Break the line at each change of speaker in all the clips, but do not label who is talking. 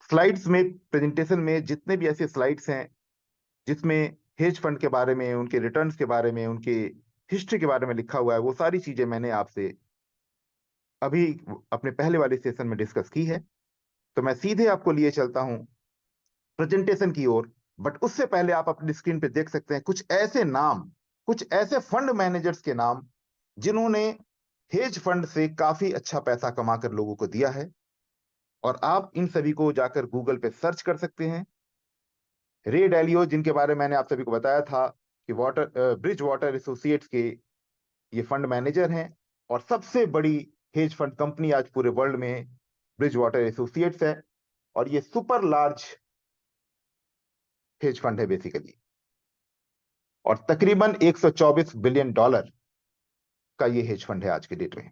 Slides में, presentation में जितने भी ऐसे स्लाइड्स हैं जिसमें हेज फंड के बारे में, उनके रिटर्न्स के बारे में, उनके हिस्ट्री के बारे में लिखा हुआ है, वो सारी चीजें मैंने आपसे अभी अपने पहले वाले सेशन में डिस्कस की है। तो मैं सीधे आपको लिए चलता हूं प्रेजेंटेशन की ओर। बट उससे पहले आप अपनी स्क्रीन पे देख सकते हैं कुछ ऐसे नाम, कुछ ऐसे फंड मैनेजर्स के नाम जिन्होंने हेज फंड से काफी अच्छा पैसा कमाकर लोगों को दिया है। और आप इन सभी को जाकर गूगल पे सर्च कर सकते हैं। रे डैलियो, जिनके बारे में मैंने आप सभी को बताया था कि ब्रिज वाटर एसोसिएट्स के ये फंड मैनेजर हैं। और सबसे बड़ी हेज फंड कंपनी आज पूरे वर्ल्ड में ब्रिज वाटर एसोसिएट्स है। और ये सुपर लार्ज हेज फंड है बेसिकली। और तकरीबन $124 बिलियन का ये हेज फंड है आज के डेट में।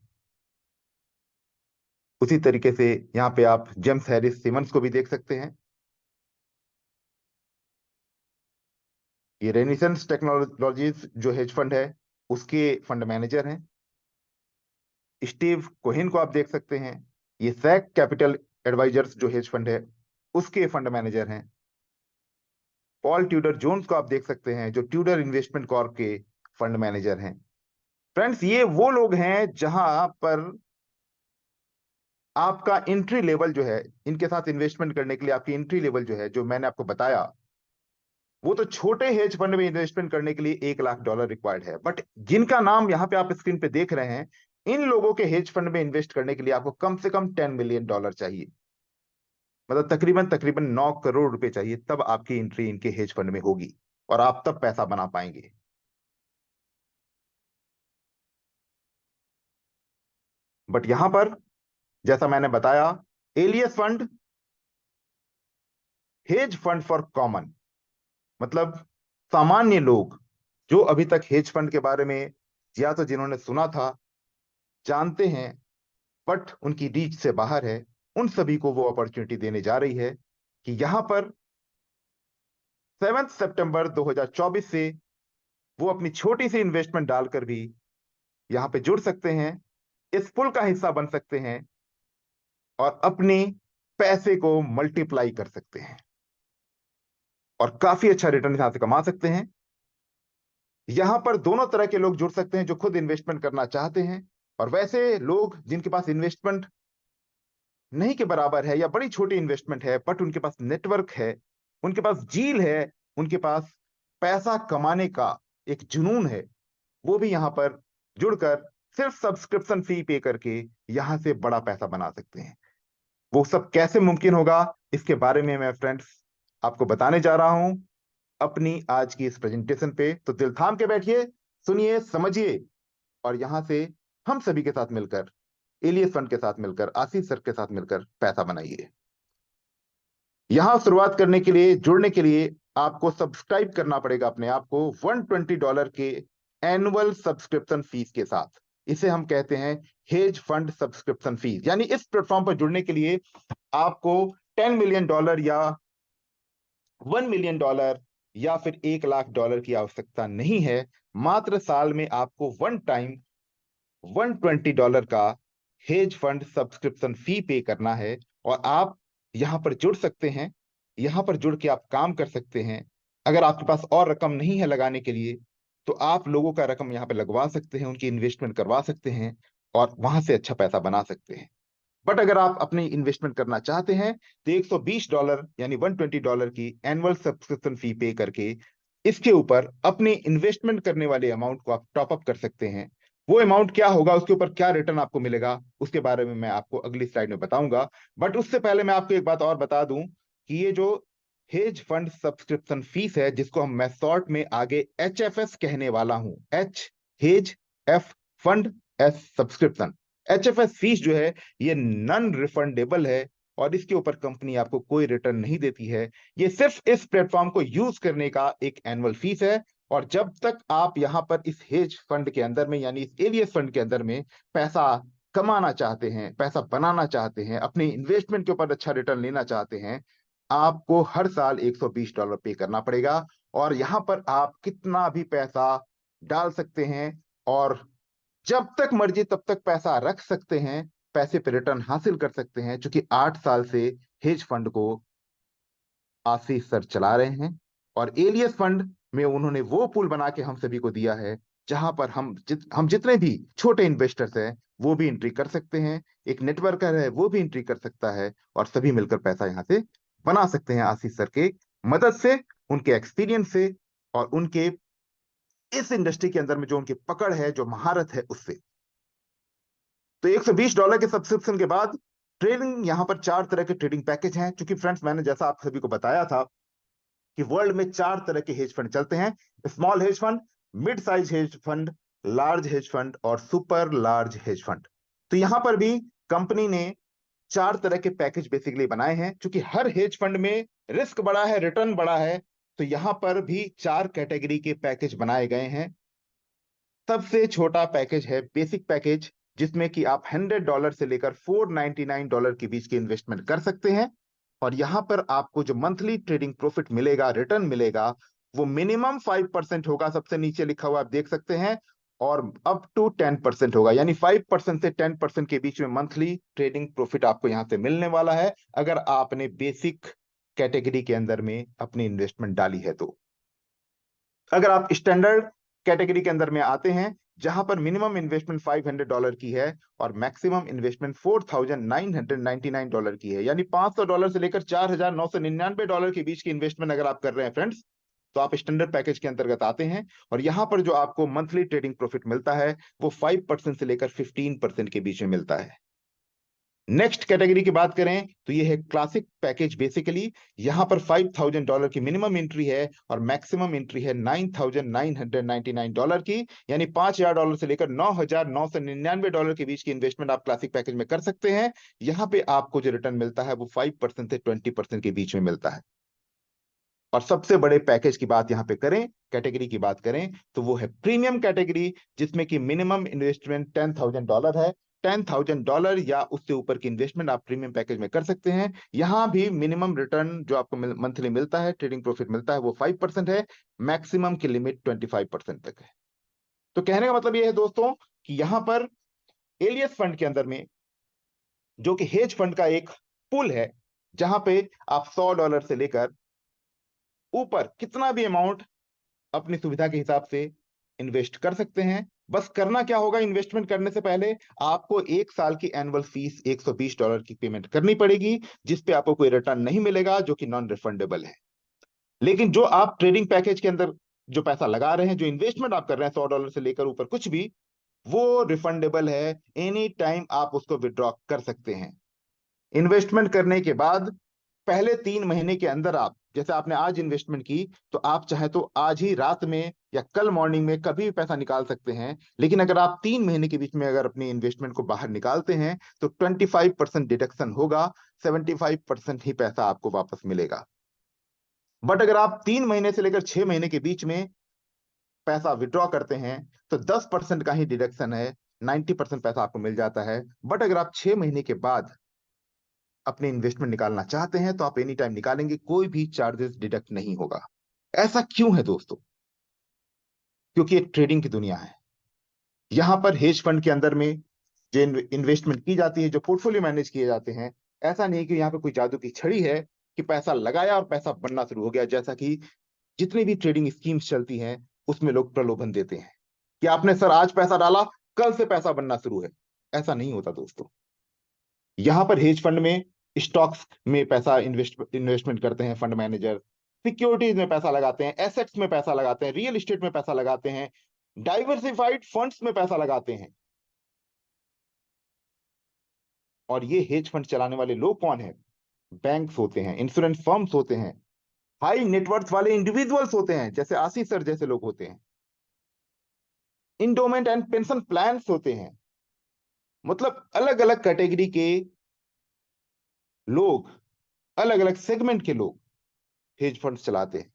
उसी तरीके से यहां पे आप जेम्स हैरिस सिमंस को भी देख सकते हैं। ये रेनिसेंस टेक्नोलॉजीज जो हेज फंड है उसके फंड मैनेजर हैं। स्टीव कोहिन को आप देख सकते हैं, ये सैक कैपिटल एडवाइजर्स जो हेज फंड है उसके फंड मैनेजर हैं। पॉल ट्यूडर जोन्स को आप देख सकते हैं, जो ट्यूडर इन्वेस्टमेंट कॉर्प के फंड मैनेजर हैं। फ्रेंड्स, ये वो लोग हैं जहां पर आपका एंट्री लेवल जो है, इनके साथ इन्वेस्टमेंट करने के लिए आपकी एंट्री लेवल जो है, जो मैंने आपको बताया, वो तो छोटे हेज फंड में इन्वेस्टमेंट करने के लिए $1 लाख रिक्वायर्ड है। बट जिनका नाम यहां पे आप स्क्रीन पे देख रहे हैं, इन लोगों के हेज फंड में इन्वेस्ट करने के लिए आपको कम से कम $10 मिलियन चाहिए। मतलब तकरीबन तकरीबन 9 करोड़ रुपए चाहिए, तब आपकी एंट्री इनके हेज फंड में होगी और आप तब पैसा बना पाएंगे। बट यहां पर जैसा मैंने बताया, alias fund, hedge fund for common, मतलब सामान्य लोग जो अभी तक हेज फंड के बारे में या तो जिन्होंने सुना था, जानते हैं, बट उनकी रीच से बाहर है, उन सभी को वो अपॉर्चुनिटी देने जा रही है कि यहां पर 7 सितंबर 2024 से वो अपनी छोटी सी इन्वेस्टमेंट डालकर भी यहां पे जुड़ सकते हैं, इस पुल का हिस्सा बन सकते हैं और अपने पैसे को मल्टीप्लाई कर सकते हैं और काफी अच्छा रिटर्न यहां से कमा सकते हैं। यहां पर दोनों तरह के लोग जुड़ सकते हैं, जो खुद इन्वेस्टमेंट करना चाहते हैं और वैसे लोग जिनके पास इन्वेस्टमेंट नहीं के बराबर है या बड़ी छोटी इन्वेस्टमेंट है, बट उनके पास नेटवर्क है, उनके पास जील है, उनके पास पैसा कमाने का एक जुनून है, वो भी यहां पर जुड़कर सिर्फ सब्सक्रिप्शन फी पे करके यहां से बड़ा पैसा बना सकते हैं। वो सब कैसे मुमकिन होगा, इसके बारे में मैं फ्रेंड्स आपको बताने जा रहा हूं अपनी आज की इस प्रेजेंटेशन पे। तो दिल थाम के बैठिए, सुनिए, समझिए और यहां से हम सभी के साथ मिलकर, एलियस फंड के साथ मिलकर, आशीष सर के साथ मिलकर पैसा बनाइए। यहां शुरुआत करने के लिए, जुड़ने के लिए आपको सब्सक्राइब करना पड़ेगा अपने आप को $120 के एनुअल सब्सक्रिप्शन फीस के साथ। इसे हम कहते हैं हेज फंड सब्सक्रिप्शन फीस। यानी इस प्लेटफॉर्म पर जुड़ने के लिए आपको $10 मिलियन या $1 मिलियन या फिर $1 लाख की आवश्यकता नहीं है। मात्र साल में आपको वन टाइम $120 का हेज फंड सब्सक्रिप्शन फी पे करना है और आप यहां पर जुड़ सकते हैं। यहां पर जुड़ के आप काम कर सकते हैं। अगर आपके पास और रकम नहीं है लगाने के लिए, तो आप लोगों का रकम यहां पर लगवा सकते हैं, उनकी इन्वेस्टमेंट करवा सकते हैं और वहां से अच्छा पैसा बना सकते हैं। बट अगर आप अपनी इन्वेस्टमेंट करना चाहते हैं तो $120 यानी $120 की एनुअल सब्सक्रिप्शन फी पे करके इसके ऊपर अपनी इन्वेस्टमेंट करने वाले अमाउंट को आप टॉप अप कर सकते हैं। वो अमाउंट क्या होगा, उसके ऊपर क्या रिटर्न आपको मिलेगा, उसके बारे में मैं आपको अगली स्लाइड में बताऊंगा। बट उससे पहले मैं आपको एक बात और बता दूं कि ये जो हेज फंड सब्सक्रिप्शन फीस है, जिसको हम मैं शॉर्ट में आगे HFS कहने वाला हूं, H hedge, F fund, S subscription. HFS fees जो है ये नॉन रिफंडेबल है और इसके ऊपर कंपनी आपको कोई रिटर्न नहीं देती है। ये सिर्फ इस प्लेटफॉर्म को यूज करने का एक एनुअल फीस है। और जब तक आप यहां पर इस हेज फंड के अंदर में, यानी इस एलियस फंड के अंदर में पैसा कमाना चाहते हैं, पैसा बनाना चाहते हैं, अपनी इन्वेस्टमेंट के ऊपर अच्छा रिटर्न लेना चाहते हैं, आपको हर साल $120 पे करना पड़ेगा। और यहां पर आप कितना भी पैसा डाल सकते हैं और जब तक मर्जी तब तक पैसा रख सकते हैं, पैसे पे रिटर्न हासिल कर सकते हैं, क्योंकि 8 साल से हेज फंड को आशीष सर चला रहे हैं। और एलियस फंड में उन्होंने वो पूल बना के हम सभी को दिया है, जहां पर हम जितने भी छोटे इन्वेस्टर्स हैं वो भी एंट्री कर सकते हैं, एक नेटवर्कर है वो भी एंट्री कर सकता है, और सभी मिलकर पैसा यहां से बना सकते हैं आशीष सर के मदद से, उनके एक्सपीरियंस से, और उनके इस इंडस्ट्री के अंदर में जो उनकी पकड़ है, जो महारत है, उससे। तो $120 के सब्सक्रिप्शन के बाद ट्रेडिंग, यहां पर 4 तरह के ट्रेडिंग पैकेज हैं। क्योंकि फ्रेंड्स, मैंने जैसा आप सभी को बताया था कि वर्ल्ड में 4 तरह के हेज फंड चलते हैं: small hedge fund, mid size hedge fund, large hedge fund और सुपर लार्ज हेज फंड। तो यहां पर भी कंपनी ने 4 तरह के पैकेज बेसिकली बनाए हैं। क्योंकि हर हेज फंड में रिस्क बड़ा है, रिटर्न बड़ा है, तो यहां पर भी 4 कैटेगरी के पैकेज बनाए गए हैं। सबसे छोटा पैकेज है बेसिक पैकेज, जिसमें कि आप $100 से लेकर $499 के बीच की इन्वेस्टमेंट कर सकते हैं। और यहां पर आपको जो मंथली ट्रेडिंग प्रॉफिट मिलेगा, रिटर्न मिलेगा, वो मिनिमम 5% होगा, सबसे नीचे लिखा हुआ आप देख सकते हैं, और अप टू 10% होगा। यानी 5% से 10% के बीच में मंथली ट्रेडिंग प्रॉफिट आपको यहां से मिलने वाला है, अगर आपने बेसिक कैटेगरी के अंदर में अपनी इन्वेस्टमेंट डाली है तो। अगर आप स्टैंडर्ड कैटेगरी के अंदर में आते हैं, जहां पर मिनिमम इन्वेस्टमेंट $500 की है और मैक्सिमम इन्वेस्टमेंट $4,999 की है, यानी $500 से लेकर $4,999 के बीच की इन्वेस्टमेंट अगर आप कर रहे हैं फ्रेंड्स, तो आप स्टैंडर्ड पैकेज के अंतर्गत आते हैं। और यहां पर जो आपको मंथली ट्रेडिंग प्रॉफिट मिलता है वो 5% से लेकर 15% के बीच में मिलता है। नेक्स्ट कैटेगरी की बात करें तो ये है क्लासिक पैकेज। बेसिकली यहां पर $5,000 की मिनिमम एंट्री है और मैक्सिमम एंट्री है $9,999 की, यानी $5,000 से लेकर $9,999 के बीच की इन्वेस्टमेंट आप क्लासिक पैकेज में कर सकते हैं। यहां पे आपको जो रिटर्न मिलता है वो 5% से 20% के बीच में मिलता है। और सबसे बड़े पैकेज की बात यहां पे करें, कैटेगरी की बात करें, तो वो है प्रीमियम कैटेगरी, जिसमें कि मिनिमम इन्वेस्टमेंट $10,000 है। $10,000 या उससे ऊपर की इन्वेस्टमेंट आप प्रीमियम पैकेज में कर सकते हैं। यहां भी मिनिमम रिटर्न जो आपको मंथली मिलता है, ट्रेडिंग प्रॉफिट मिलता है, वो 5% है। मैक्सिमम की लिमिट 25% तक है। तो कहने का मतलब ये है दोस्तों कि यहां पर एलियस फंड के अंदर में, जो कि हेज फंड का एक पुल है, जहां पे आप $100 से लेकर ऊपर कितना भी अमाउंट अपनी सुविधा के हिसाब से इन्वेस्ट कर सकते हैं। बस करना क्या होगा, इन्वेस्टमेंट करने से पहले आपको 1 साल की एनुअल फीस $120 की पेमेंट करनी पड़ेगी, जिस पे आपको कोई रिटर्न नहीं मिलेगा, जो कि नॉन रिफंडेबल है। लेकिन जो आप ट्रेडिंग पैकेज के अंदर जो पैसा लगा रहे हैं, जो इन्वेस्टमेंट आप कर रहे हैं $100 से लेकर ऊपर कुछ भी, वो रिफंडेबल है। एनी टाइम आप उसको विड्रॉ कर सकते हैं। इन्वेस्टमेंट करने के बाद पहले 3 महीने के अंदर, आप जैसे आपने आज इन्वेस्टमेंट की, तो आप चाहे तो आज ही रात में या कल मॉर्निंग में कभी भी पैसा निकाल सकते हैं। लेकिन अगर आप 3 महीने के बीच में अगर अपनी इन्वेस्टमेंट को बाहर निकालते हैं, तो 25% डिडक्शन होगा, 75% ही पैसा आपको वापस मिलेगा। बट अगर आप 3 महीने से लेकर 6 महीने के बीच में पैसा विड्रॉ करते हैं, तो 10% का ही डिडक्शन है, 90% पैसा आपको मिल जाता है। बट अगर आप 6 महीने के बाद अपने इन्वेस्टमेंट निकालना चाहते हैं, तो आप एनी टाइम निकालेंगे, कोई भी चार्जेस डिडक्ट नहीं होगा। ऐसा क्यों है दोस्तों? क्योंकि एक ट्रेडिंग की दुनिया है। यहां पर हेज फंड के अंदर में जो इन्वेस्टमेंट की जाती है, जो पोर्टफोलियो मैनेज किए जाते हैं, ऐसा नहीं कि यहां पर कोई जादू की छड़ी है कि पैसा लगाया और पैसा बनना शुरू हो गया, जैसा कि जितनी भी ट्रेडिंग स्कीम्स चलती हैं उसमें लोग प्रलोभन देते हैं कि आपने सर आज पैसा डाला, कल से पैसा बनना शुरू है। ऐसा नहीं होता दोस्तों। यहां पर हेज फंड में स्टॉक्स में पैसा इन्वेस्टमेंट करते हैं फंड मैनेजर, सिक्योरिटीज में पैसा लगाते हैं, एसेट्स में पैसा लगाते हैं, रियल एस्टेट में पैसा लगाते हैं, डाइवर्सिफाइड फंड्स में पैसा लगाते हैं। और ये हेज फंड चलाने वाले लोग कौन है? बैंक्स होते हैं, इंश्योरेंस फर्म्स होते हैं, हाई नेटवर्थ वाले इंडिविजुअल्स होते हैं, जैसे आशीष सर जैसे लोग होते हैं, इंडोमेंट एंड पेंशन प्लान्स होते हैं। मतलब अलग अलग कैटेगरी के लोग, अलग अलग सेगमेंट के लोग हेज फंड्स चलाते हैं।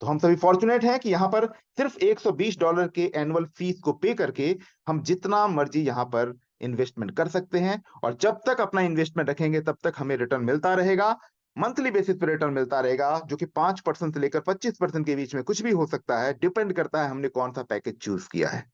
तो हम सभी फॉर्चुनेट हैं कि यहां पर सिर्फ $120 के एनुअल फीस को पे करके हम जितना मर्जी यहां पर इन्वेस्टमेंट कर सकते हैं। और जब तक अपना इन्वेस्टमेंट रखेंगे, तब तक हमें रिटर्न मिलता रहेगा, मंथली बेसिस पे रिटर्न मिलता रहेगा, जो कि 5% से लेकर 25% के बीच में कुछ भी हो सकता है। डिपेंड करता है हमने कौन सा पैकेज चूज किया है।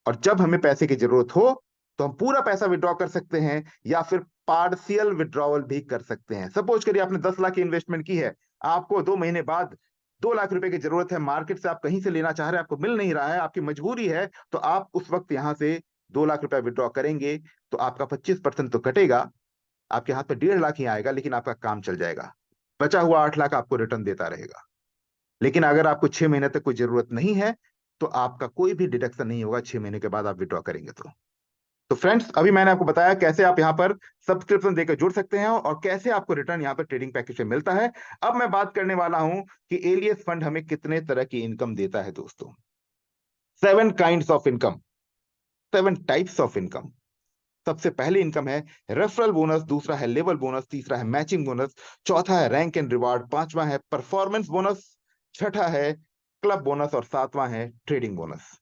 और जब हमें पैसे की जरूरत हो, तो हम पूरा पैसा विड्रॉ कर सकते हैं, या फिर पार्शियल विड्रॉवल भी कर सकते हैं। सपोज करिए आपने 10 लाख की इन्वेस्टमेंट की है, आपको 2 महीने बाद 2 लाख रुपए की जरूरत है, मार्केट से आप कहीं से लेना चाह रहे हैं, आपको मिल नहीं रहा है, आपकी मजबूरी है, तो आप उस वक्त यहां से 2 लाख रुपए विड्रॉ करेंगे तो आपका 25% तो कटेगा, आपके हाथ में 1.5 लाख ही आएगा, लेकिन आपका काम चल जाएगा, बचा हुआ 8 लाख आपको रिटर्न देता रहेगा। लेकिन अगर आपको 6 महीने तक कोई जरूरत नहीं है तो आपका कोई भी डिडक्शन नहीं होगा 6 महीने के बाद आप विड्रॉ करेंगे तो फ्रेंड्स, अभी मैंने आपको बताया कैसे आप यहां पर सब्सक्रिप्शन देकर जुड़ सकते हैं और कैसे आपको रिटर्न यहां पर ट्रेडिंग पैकेज से मिलता है। अब मैं बात करने वाला हूं कि एलियस फंड हमें कितने तरह की इनकम देता है दोस्तों। 7 kinds of income, 7 types of income. सबसे पहली इनकम है रेफरल बोनस, दूसरा है लेवल बोनस, तीसरा है मैचिंग बोनस, चौथा है रैंक एंड रिवार्ड, पांचवा है परफॉर्मेंस बोनस, छठा है क्लब बोनस और सातवां है ट्रेडिंग बोनस।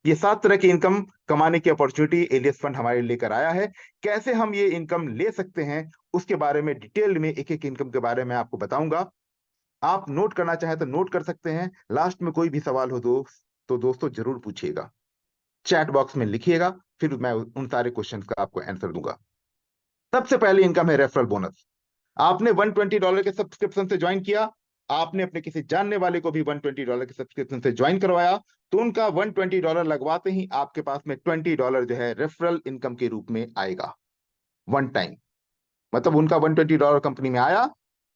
ये 7 तरह की इनकम कमाने की अपॉर्चुनिटी एलियस फंड हमारे लेकर आया है। कैसे हम ये इनकम ले सकते हैं उसके बारे में डिटेल में एक एक इनकम के बारे में आपको बताऊंगा। आप नोट करना चाहें तो नोट कर सकते हैं, लास्ट में कोई भी सवाल हो तो दोस्तों जरूर पूछिएगा, चैट बॉक्स में लिखिएगा, फिर मैं उन सारे क्वेश्चंस का आपको आंसर दूंगा। सबसे पहली इनकम है रेफरल बोनस। आपने $120 के सब्सक्रिप्शन से ज्वाइन किया, आपने अपने किसी जानने वाले को भी $120 के सब्सक्रिप्शन से ज्वाइन करवाया, तो उनका $120 लगवाते ही आपके पास में $20 जो है रेफरल इनकम के रूप में आएगा, वन टाइम। मतलब उनका $120 कंपनी में आया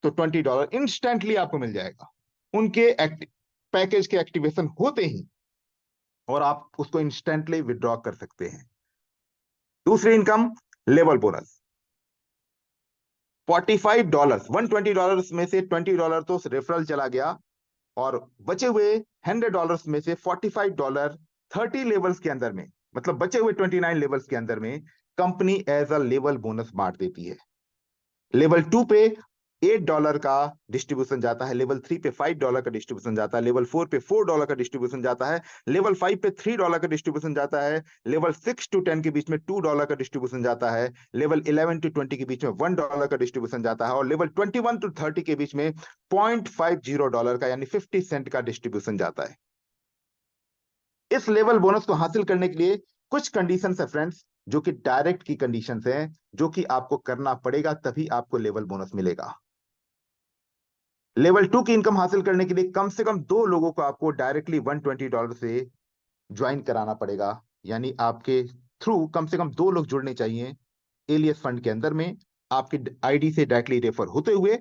तो $20 इंस्टेंटली आपको मिल जाएगा उनके पैकेज के एक्टिवेशन होते ही, और आप उसको इंस्टेंटली विड्रॉ कर सकते हैं। दूसरी इनकम लेवल बोनस, $45, $120 में से $20 तो रेफरल चला गया और बचे हुए $100 में से $45 30 लेवल्स के अंदर में, मतलब बचे हुए 29 लेवल्स के अंदर में company as a level bonus बांट देती है। लेवल 2 पे $8 का डिस्ट्रीब्यूशन जाता है, लेवल 3 पे $5 का डिस्ट्रीब्यूशन जाता है, लेवल 4 पे $4 का डिस्ट्रीब्यूशन जाता है, लेवल 5 पे $3 का डिस्ट्रीब्यूशन जाता है, लेवल 6 टू 10 के बीच में $2 का डिस्ट्रीब्यूशन जाता है, लेवल 11 टू 20 के बीच में $1 का डिस्ट्रीब्यूशन जाता है और लेवल 21 टू 30 के बीच में $0.50 का यानी 50 सेंट का डिस्ट्रीब्यूशन जाता है। इस लेवल बोनस को हासिल करने के लिए कुछ कंडीशंस है फ्रेंड्स, जो कि डायरेक्ट की कंडीशंस हैं, जो कि आपको करना पड़ेगा तभी आपको लेवल बोनस मिलेगा। लेवल 2 की इनकम हासिल करने के लिए कम से कम 2 लोगों को आपको डायरेक्टली $120 से ज्वाइन कराना पड़ेगा, यानी आपके थ्रू कम से कम 2 लोग जुड़ने चाहिए एलियस फंड के अंदर में, आपके आईडी से डायरेक्टली रेफर होते हुए,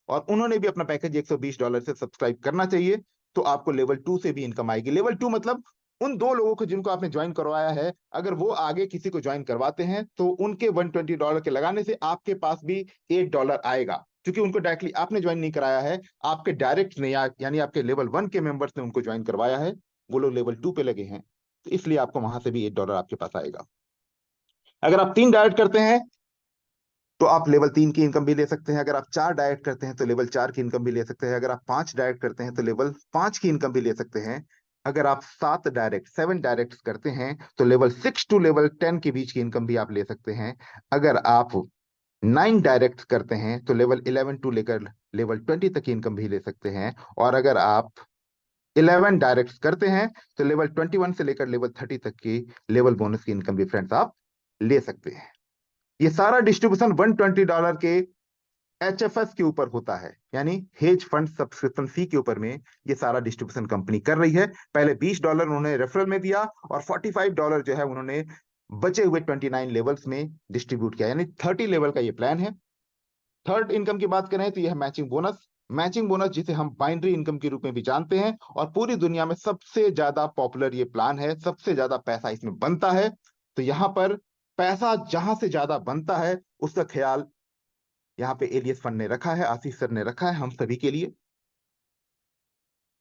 और उन्होंने भी अपना पैकेज $120 से सब्सक्राइब करना चाहिए, तो आपको लेवल 2 से भी इनकम आएगी। लेवल 2 मतलब उन 2 लोगों को जिनको आपने ज्वाइन करवाया है, अगर वो आगे किसी को ज्वाइन करवाते हैं तो उनके $120 के लगाने से आपके पास भी $8 आएगा, क्योंकि उनको डायरेक्टली आपने ज्वाइन नहीं कराया है, आपके डायरेक्ट ने यानी आपके लेवल 1 के मेंबर्स ने उनको ज्वाइन करवाया है, वो लोग लेवल 2 पे लगे हैं, तो इसलिए आपको वहां से भी $8 आपके पास आएगा। अगर आप 3 डायरेक्ट करते हैं तो आप लेवल 3 की इनकम भी ले सकते हैं, अगर आप 4 डायरेक्ट करते हैं तो लेवल 4 की इनकम भी ले सकते हैं, अगर आप 5 डायरेक्ट करते हैं तो लेवल 5 की इनकम भी ले सकते हैं, अगर आप 7 डायरेक्ट करते हैं तो लेवल 6 टू लेवल 10 के बीच की इनकम भी आप ले सकते हैं, अगर आप 9 डायरेक्ट करते हैं तो लेवल 11 टू लेकर लेवल 20 तक की इनकम भी ले सकते हैं, और अगर आप 11 डायरेक्ट करते हैं तो लेवल 21 से लेकर लेवल 30 तक की लेवल बोनस की इनकम भी फ्रेंड्स आप ले सकते हैं। ये सारा डिस्ट्रीब्यूशन $120 के एचएफएस के ऊपर होता है, यानी हेज फंड सब्सक्रिप्शन फी के ऊपर में ये सारा डिस्ट्रीब्यूशन कंपनी कर रही है। पहले $20 उन्होंने रेफरल में दिया और $45 जो है उन्होंने बचे हुए 29 लेवल्स में डिस्ट्रीब्यूट किया, यानी 30 लेवल का ये प्लान है। थर्ड इनकम की बात करें तो यह है मैचिंग बोनस। मैचिंग बोनस जिसे हम बाइनरी इनकम के रूप में भी जानते हैं, और पूरी दुनिया में सबसे ज्यादा पॉपुलर ये प्लान है, सबसे ज्यादा पैसा इसमें बनता है। तो यहाँ पर पैसा जहां से ज्यादा बनता है उसका ख्याल यहाँ पे एलियस फंड ने रखा है, आशीष सर ने रखा है हम सभी के लिए।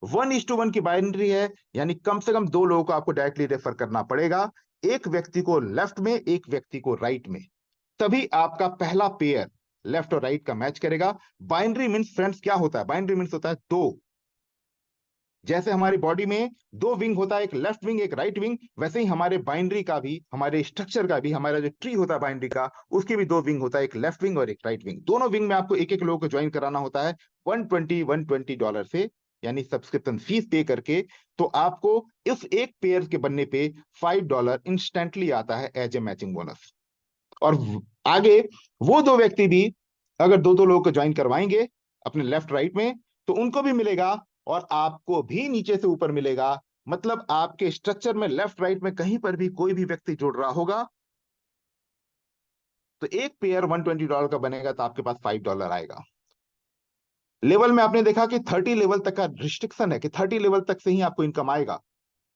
1:1 की बाइनरी है, यानी कम से कम 2 लोगों को आपको डायरेक्टली रेफर करना पड़ेगा, एक व्यक्ति को लेफ्ट में, एक व्यक्ति को राइट में, तभी आपका पहला पेयर लेफ्ट और राइट का मैच करेगा। बाइनरी मींस फ्रेंड्स क्या होता है? बाइनरी मींस होता है दो, जैसे हमारी बॉडी में 2 विंग होता है, एक लेफ्ट विंग एक राइट विंग, वैसे ही हमारे बाइनरी का भी, हमारे स्ट्रक्चर का भी, हमारा जो ट्री होता है बाइनरी का, उसके भी 2 विंग होता है, एक लेफ्ट विंग और एक राइट विंग। दोनों विंग में आपको एक एक लोगों को ज्वाइन कराना होता है $120 से, यानी सब्सक्रिप्शन फीस पे करके। तो आपको इस एक पेयर के बनने पे $5 इंस्टेंटली आता है एज ए मैचिंग बोनस। और आगे वो दो व्यक्ति भी अगर दो दो लोगों को ज्वाइन करवाएंगे अपने लेफ्ट राइट में, तो उनको भी मिलेगा और आपको भी नीचे से ऊपर मिलेगा। मतलब आपके स्ट्रक्चर में लेफ्ट राइट में कहीं पर भी कोई भी व्यक्ति जुड़ रहा होगा तो एक पेयर $120 का बनेगा, तो आपके पास $5 आएगा। लेवल में आपने देखा कि 30 लेवल तक का रिस्ट्रिक्शन है कि 30 लेवल तक से ही आपको इनकम आएगा,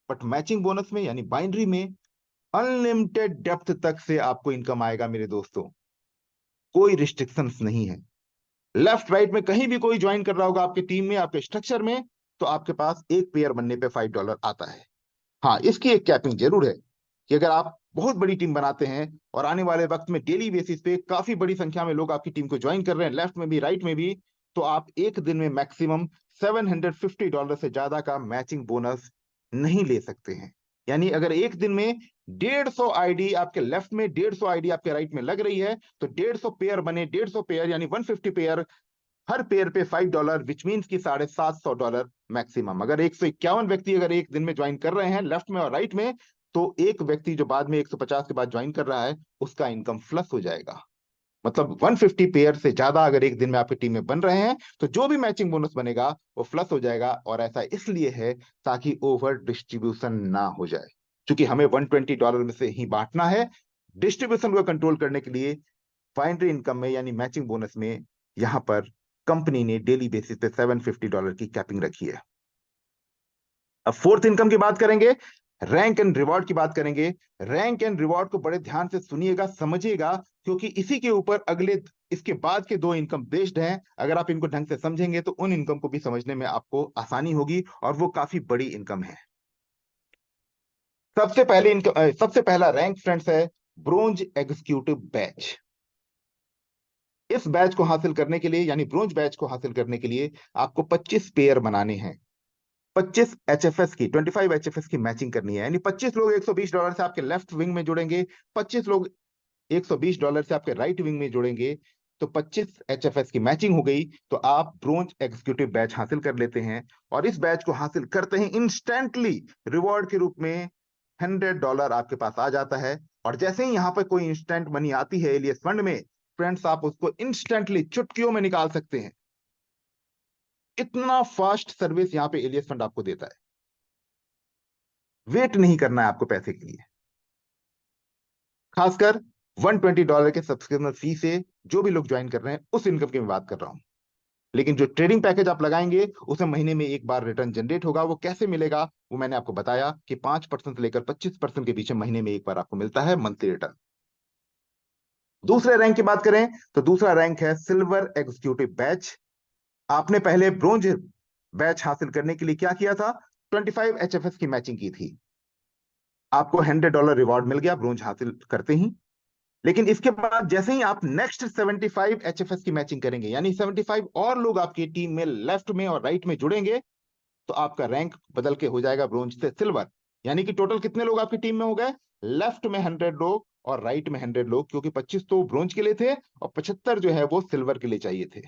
बट मैचिंग बोनस में यानी बाइनरी में अनलिमिटेड डेप्थ तक से आपको इनकम आएगा मेरे दोस्तों, कोई रिस्ट्रिक्शंस नहीं है। लेफ्ट राइट में कहीं भी कोई ज्वाइन कर रहा होगा आपकी टीम में, आपके स्ट्रक्चर में, तो आपके पास एक पेयर बनने पे $5 आता है। हाँ, इसकी एक कैपिंग जरूर है कि अगर आप बहुत बड़ी टीम बनाते हैं और आने वाले वक्त में डेली बेसिस पे काफी बड़ी संख्या में लोग आपकी टीम को ज्वाइन कर रहे हैं, लेफ्ट में भी राइट में भी, तो आप एक दिन में मैक्सिमम $750 से ज्यादा का मैचिंग बोनस नहीं ले सकते हैं। यानी अगर एक दिन में 150 आईडी आपके लेफ्ट में, 150 आईडी आपके राइट में लग रही है, तो 150 पेयर बने, 150 पेयर यानी 150 पेयर, हर पेयर पे $5, विच मीन्स की $750 मैक्सिमम। अगर 151 व्यक्ति अगर एक दिन में ज्वाइन कर रहे हैं लेफ्ट में और राइट में, तो एक व्यक्ति जो बाद में 150 के बाद ज्वाइन कर रहा है उसका इनकम फ्लश हो जाएगा। मतलब 150 पेयर से ज्यादा अगर एक दिन में आपकी टीम में बन रहे हैं, तो जो भी मैचिंग बोनस बनेगा वो फ्लश हो जाएगा। और ऐसा इसलिए है ताकि ओवर डिस्ट्रीब्यूशन ना हो जाए, क्योंकि हमें $120 में से ही बांटना है। डिस्ट्रीब्यूशन को कंट्रोल करने के लिए बाइनरी इनकम में यानी मैचिंग बोनस में यहां पर कंपनी ने डेली बेसिस पे $750 की कैपिंग रखी है। अब फोर्थ इनकम की बात करेंगे, रैंक एंड रिवॉर्ड की बात करेंगे। रैंक एंड रिवॉर्ड को बड़े ध्यान से सुनिएगा, समझिएगा, क्योंकि इसी के ऊपर अगले इसके बाद के दो इनकम बेस्ड हैं। अगर आप इनको ढंग से समझेंगे तो उन इनकम को भी समझने में आपको आसानी होगी, और वो काफी बड़ी इनकम है। सबसे पहला रैंक फ्रेंड्स है ब्रोंज एग्जीक्यूटिव बैच। इस बैच को हासिल करने के लिए यानी ब्रोंज बैच को हासिल करने के लिए आपको 25 पेयर बनाने हैं। 25 एचएफएस की 25 एचएफएस की मैचिंग करनी है, यानी 25 लोग $120 से आपके लेफ्ट विंग में जुड़ेंगे, 25 लोग $120 से आपके राइट विंग में जुड़ेंगे, तो 25 एचएफएस की मैचिंग हो गई, तो आप ब्रोंज एग्जीक्यूटिव बैच हासिल कर लेते हैं। और इस बैच को हासिल करते ही इंस्टेंटली रिवॉर्ड के रूप में $100 आपके पास आ जाता है। और जैसे ही यहां पर कोई इंस्टेंट मनी आती है एलियस फंड में, फ्रेंड्स आप उसको इंस्टेंटली चुटकियों में निकाल सकते हैं। इतना फास्ट सर्विस यहां पे एलियस फंड आपको देता है, वेट नहीं करना है आपको पैसे के लिए। खासकर $120 के सब्सक्रिप्शन फी से जो भी लोग ज्वाइन कर रहे हैं उस इनकम की मैं बात कर रहा हूं। लेकिन जो ट्रेडिंग पैकेज आप लगाएंगे उसमें महीने में एक बार रिटर्न जनरेट होगा। वो कैसे मिलेगा वो मैंने आपको बताया कि 5% से लेकर 25% के बीच में महीने में एक बार आपको मिलता है मंथली रिटर्न। दूसरे रैंक की बात करें तो दूसरा रैंक है सिल्वर एग्जीक्यूटिव बैच। आपने पहले ब्रोंज बैच हासिल करने के लिए क्या किया था, 25 एचएफएस की मैचिंग की थी, आपको $100 रिवॉर्ड मिल गया ब्रोंज हासिल करते ही। लेकिन इसके बाद जैसे ही आप नेक्स्ट 75 एचएफएस की मैचिंग करेंगे, यानी 75 और लोग आपकी टीम में लेफ्ट में और राइट में जुड़ेंगे, तो आपका रैंक बदल के हो जाएगा ब्रोंज से सिल्वर। यानी कि टोटल कितने लोग आपकी टीम में हो गए, लेफ्ट में 100 लोग और राइट में 100 लोग, क्योंकि 25 तो ब्रोंज के लिए थे और 75 जो है वो सिल्वर के लिए चाहिए थे।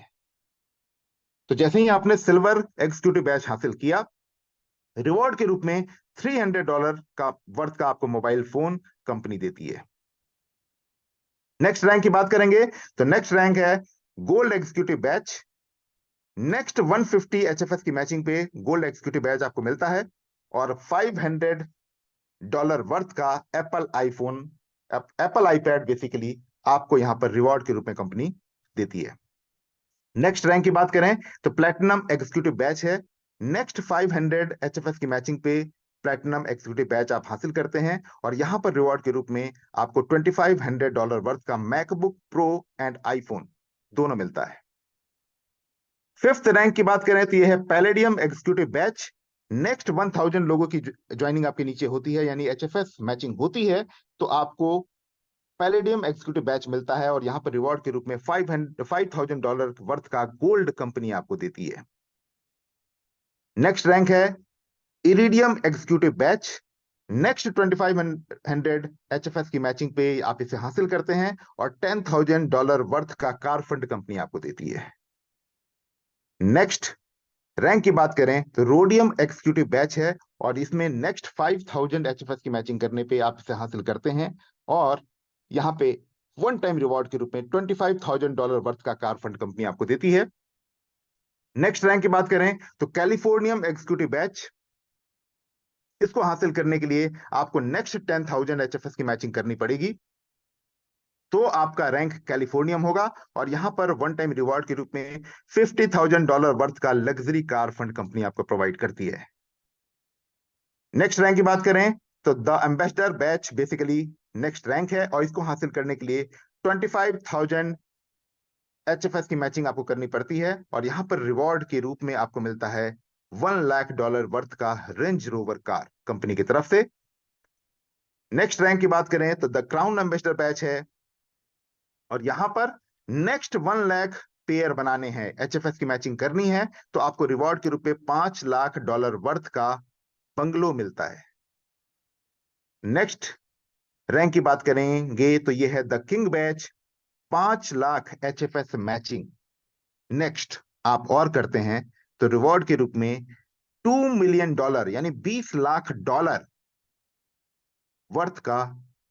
तो जैसे ही आपने सिल्वर एग्जीक्यूटिव बैच हासिल किया, रिवॉर्ड के रूप में $300 का वर्थ का आपको मोबाइल फोन कंपनी देती है। नेक्स्ट रैंक की बात करेंगे तो नेक्स्ट रैंक है gold executive batch. Next 150 HFS की मैचिंग पे गोल्ड एग्जीक्यूटिव बैच आपको मिलता है और $500 वर्थ का एप्पल आईपैड बेसिकली आपको यहां पर रिवॉर्ड के रूप में कंपनी देती है। नेक्स्ट रैंक की बात करें तो प्लैटिनम एग्जीक्यूटिव बैच है। नेक्स्ट 500 एचएफएस की मैचिंग पे प्लैटिनम एग्जीक्यूटिव बैच आप हासिल करते हैं और यहां पर रिवॉर्ड के रूप में आपको $2500 वर्थ का मैकबुक प्रो एंड आईफोन दोनों मिलता है। फिफ्थ रैंक की बात करें तो यह है पैलेडियम एग्जीक्यूटिव बैच। नेक्स्ट 1000 लोगों की ज्वाइनिंग आपके नीचे होती है, यानी एचएफएस मैचिंग होती है, तो आपको पैलेडियम एग्जीक्यूटिव बैच मिलता है और यहां पर रिवॉर्ड के रूप में $5000 वर्थ का गोल्ड कंपनी आपको देती है। नेक्स्ट रैंक है iridium executive batch. Next 2500 HFS की मैचिंग पे आप इसे हासिल करते हैं और $10,000 वर्थ का कार फंड कंपनी आपको देती है। नेक्स्ट रैंक की बात करें तो रोडियम एग्जीक्यूटिव बैच है और इसमें नेक्स्ट 5000 एचएफएस की मैचिंग करने पे आप इसे हासिल करते हैं और यहाँ पे वन टाइम रिवॉर्ड के रूप में $25,000 वर्थ का कार फंड कंपनी आपको देती है। नेक्स्ट रैंक की बात करें तो कैलिफोर्नियम एग्जीक्यूटिव बैच, इसको हासिल करने के लिए आपको नेक्स्ट 10,000 HFS की मैचिंग करनी पड़ेगी, तो आपका रैंक कैलिफोर्नियम होगा। और यहां पर वन टाइम रिवॉर्ड के रूप में $50,000 वर्थ का लग्जरी कार फंड कंपनी आपको प्रोवाइड करती है। नेक्स्ट रैंक की बात करें तो the ambassador batch basically next rank है, और इसको हासिल करने के लिए 25,000 HFS की मैचिंग आपको करनी पड़ती है। और यहां पर रिवॉर्ड के रूप में आपको मिलता है $1,00,000 वर्थ का रेंज रोवर कार कंपनी की तरफ से। नेक्स्ट रैंक की बात करें तो द क्राउन एम्बेसडर बैच है, और यहां पर नेक्स्ट 1,00,000 पेयर बनाने हैं, HFS की मैचिंग करनी है, तो आपको रिवॉर्ड के रूप में $5,00,000 वर्थ का बंगलो मिलता है। नेक्स्ट रैंक की बात करेंगे तो यह है the king batch, 5,00,000 HFS matching. Next आप और करते हैं तो रिवॉर्ड के रूप में $2 मिलियन यानी $20,00,000 वर्थ का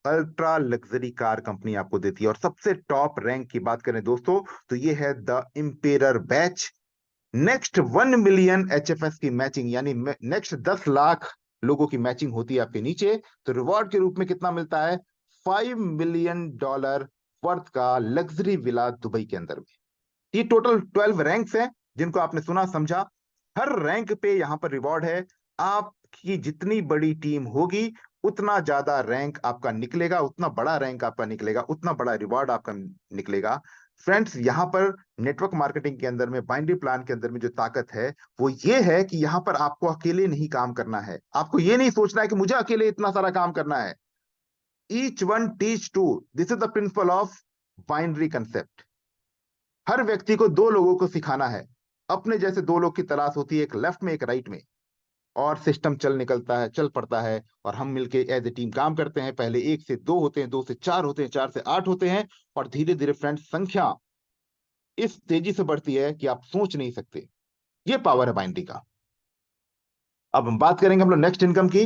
अल्ट्रा लग्जरी कार कंपनी आपको देती है। और सबसे टॉप रैंक की बात करें दोस्तों तो ये है the emperor batch, next 1 million HFS की मैचिंग, यानी नेक्स्ट 10 लाख लोगों की मैचिंग होती है आपके नीचे, तो रिवॉर्ड के रूप में कितना मिलता है $5 मिलियन वर्थ का लग्जरी विला दुबई के अंदर में। ये टोटल 12 रैंक्स हैं जिनको आपने सुना समझा। हर रैंक पे यहां पर रिवॉर्ड है, आपकी जितनी बड़ी टीम होगी उतना ज्यादा रैंक आपका निकलेगा, उतना बड़ा रैंक आपका निकलेगा, उतना बड़ा रिवॉर्ड आपका निकलेगा। फ्रेंड्स, यहां पर नेटवर्क मार्केटिंग के अंदर में, बाइनरी प्लान के अंदर में जो ताकत है वो ये है कि यहां पर आपको अकेले नहीं काम करना है। आपको ये नहीं सोचना है कि मुझे अकेले इतना सारा काम करना है। Each one teach two, this is the principle of binary concept. हर व्यक्ति को दो लोगों को सिखाना है, अपने जैसे दो लोग की तलाश होती है, एक लेफ्ट में एक राइट में, और सिस्टम चल पड़ता है, और हम मिलके एज ए टीम काम करते हैं। पहले 1 से 2 होते हैं, 2 से 4 होते हैं, 4 से 8 होते हैं, और धीरे धीरे फ्रेंड्स संख्या इस तेजी से बढ़ती है कि आप सोच नहीं सकते। ये पावर है बाइनरी का। अब हम बात करेंगे हम लोग नेक्स्ट इनकम की,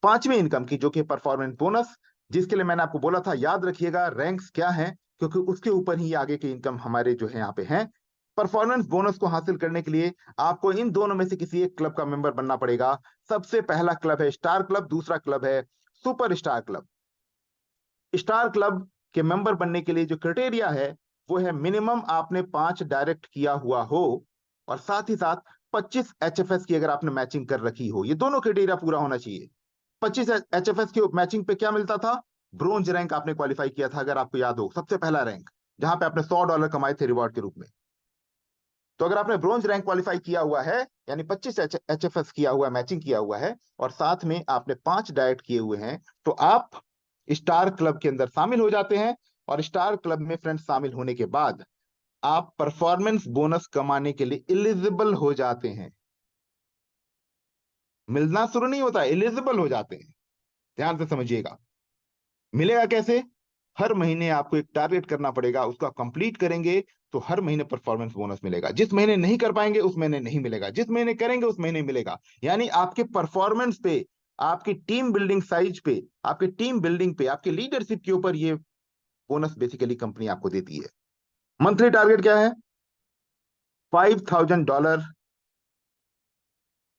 पांचवी इनकम की, जो कि परफॉर्मेंस बोनस, जिसके लिए मैंने आपको बोला था याद रखिएगा रैंक्स क्या है, क्योंकि उसके ऊपर ही आगे के इनकम हमारे जो है यहाँ पे हैं। परफॉर्मेंस बोनस को हासिल करने के लिए आपको इन दोनों में से किसी एक क्लब का मेंबर बनना पड़ेगा। सबसे पहला क्लब है स्टार क्लब, दूसरा क्लब है super star club. Star club के मेंबर बनने के लिए जो क्राइटेरिया है वो है मिनिमम आपने 5 डायरेक्ट किया हुआ हो, और साथ ही साथ 25 HFS की अगर आपने मैचिंग कर रखी हो। ये दोनों क्राइटेरिया पूरा होना चाहिए। 25 HFS की मैचिंग पे क्या मिलता था, ब्रोंज रैंक आपने क्वालिफाई किया था, अगर आपको याद हो, सबसे पहला रैंक जहां पे आपने $100 कमाए थे रिवॉर्ड के रूप में। तो अगर आपने ब्रोंज रैंक क्वालिफाई किया हुआ है, यानी 25 HFS किया हुआ, मैचिंग किया हुआ है, और साथ में आपने 5 डाइट किए हुए हैं, तो आप स्टार क्लब के अंदर शामिल हो जाते हैं। और स्टार क्लब में फ्रेंड्स शामिल होने के बाद आप परफॉर्मेंस बोनस कमाने के लिए एलिजिबल हो जाते हैं। मिलना शुरू नहीं होता, एलिजिबल हो जाते हैं। ध्यान से समझिएगा। मिलेगा कैसे, हर महीने आपको एक टारगेट करना पड़ेगा, उसका कंप्लीट करेंगे तो हर महीने परफॉर्मेंस बोनस मिलेगा। जिस महीने नहीं कर पाएंगे उस महीने नहीं मिलेगा, जिस महीने करेंगे उस महीने मिलेगा। यानी आपके परफॉर्मेंस पे, आपकी टीम बिल्डिंग साइज पे, आपकी टीम बिल्डिंग पे, आपकी लीडरशिप के ऊपर ये बोनस बेसिकली कंपनी आपको देती है। मंथली टारगेट क्या है, $5,000